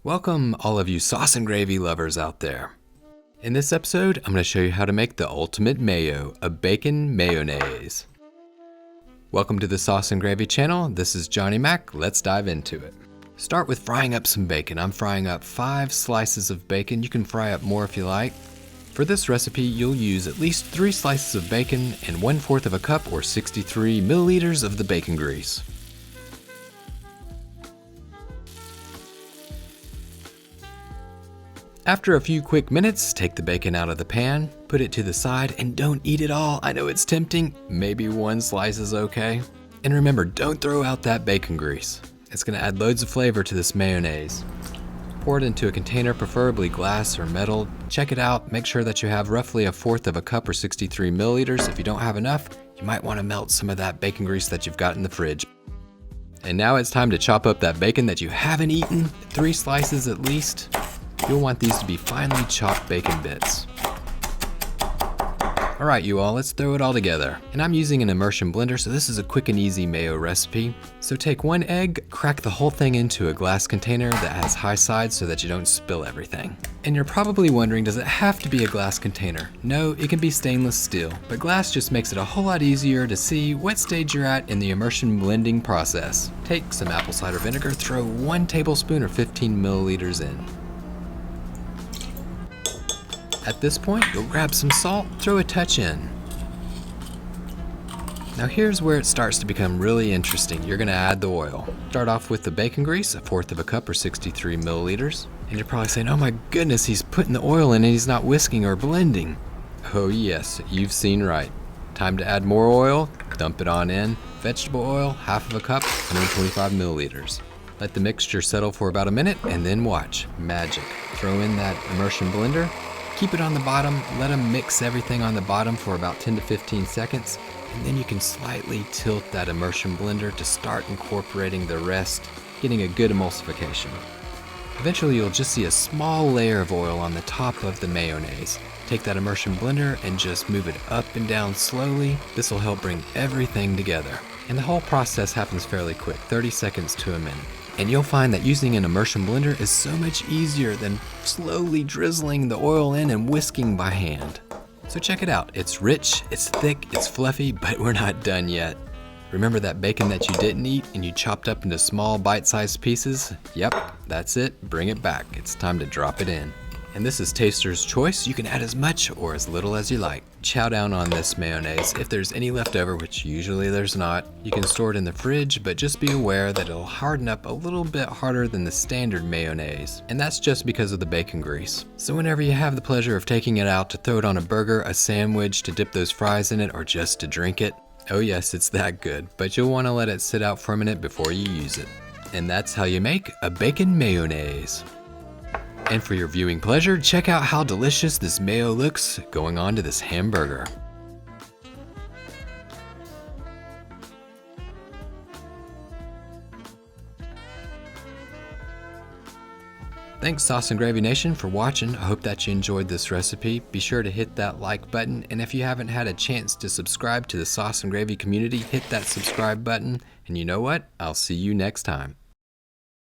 Welcome all of you sauce and gravy lovers out there. In this episode, I'm going to show you how to make the ultimate mayo, a bacon mayonnaise. Welcome to the Sauce and Gravy channel. This is Johnny Mac. Let's dive into it. Start with frying up some bacon. I'm frying up 5 slices of bacon. You can fry up more if you like. For this recipe, you'll use at least 3 slices of bacon and 1/4 of a cup or 63 milliliters of the bacon grease. After a few quick minutes, take the bacon out of the pan, put it to the side, and don't eat it all. I know it's tempting. Maybe 1 slice is okay. And remember, don't throw out that bacon grease. It's going to add loads of flavor to this mayonnaise. Pour it into a container, preferably glass or metal. Check it out. Make sure that you have roughly 1/4 of a cup or 63 milliliters. If you don't have enough, you might want to melt some of that bacon grease that you've got in the fridge. And now it's time to chop up that bacon that you haven't eaten, 3 slices at least. You'll want these to be finely chopped bacon bits. Alright you all, let's throw it all together. And I'm using an immersion blender, so this is a quick and easy mayo recipe. So take 1 egg, crack the whole thing into a glass container that has high sides so that you don't spill everything. And you're probably wondering, does it have to be a glass container? No, it can be stainless steel, but glass just makes it a whole lot easier to see what stage you're at in the immersion blending process. Take some apple cider vinegar, throw 1 tablespoon or 15 milliliters in. At this point, you'll grab some salt, throw a touch in. Now here's where it starts to become really interesting. You're gonna add the oil. Start off with the bacon grease, 1/4 of a cup or 63 milliliters. And you're probably saying, oh my goodness, he's putting the oil in and he's not whisking or blending. Oh yes, you've seen right. Time to add more oil, dump it on in. Vegetable oil, 1/2 of a cup, 125 milliliters. Let the mixture settle for about a minute and then watch. Magic. Throw in that immersion blender. Keep it on the bottom, let them mix everything on the bottom for about 10 to 15 seconds, and then you can slightly tilt that immersion blender to start incorporating the rest, getting a good emulsification. Eventually you'll just see a small layer of oil on the top of the mayonnaise. Take that immersion blender and just move it up and down slowly. This will help bring everything together. And the whole process happens fairly quick, 30 seconds to a minute. And you'll find that using an immersion blender is so much easier than slowly drizzling the oil in and whisking by hand. So check it out. It's rich, it's thick, it's fluffy, but we're not done yet. Remember that bacon that you didn't eat and you chopped up into small bite-sized pieces? Yep, that's it. Bring it back. It's time to drop it in. And this is taster's choice. You can add as much or as little as you like. Chow down on this mayonnaise. If there's any left over, which usually there's not, you can store it in the fridge, but just be aware that it'll harden up a little bit harder than the standard mayonnaise. And that's just because of the bacon grease. So whenever you have the pleasure of taking it out to throw it on a burger, a sandwich, to dip those fries in it, or just to drink it, oh yes, it's that good, but you'll want to let it sit out for a minute before you use it. And that's how you make a bacon mayonnaise. And for your viewing pleasure, check out how delicious this mayo looks going on to this hamburger. Thanks Sauce and Gravy Nation for watching. I hope that you enjoyed this recipe. Be sure to hit that like button, and if you haven't had a chance to subscribe to the Sauce and Gravy community, hit that subscribe button. And you know what? I'll see you next time.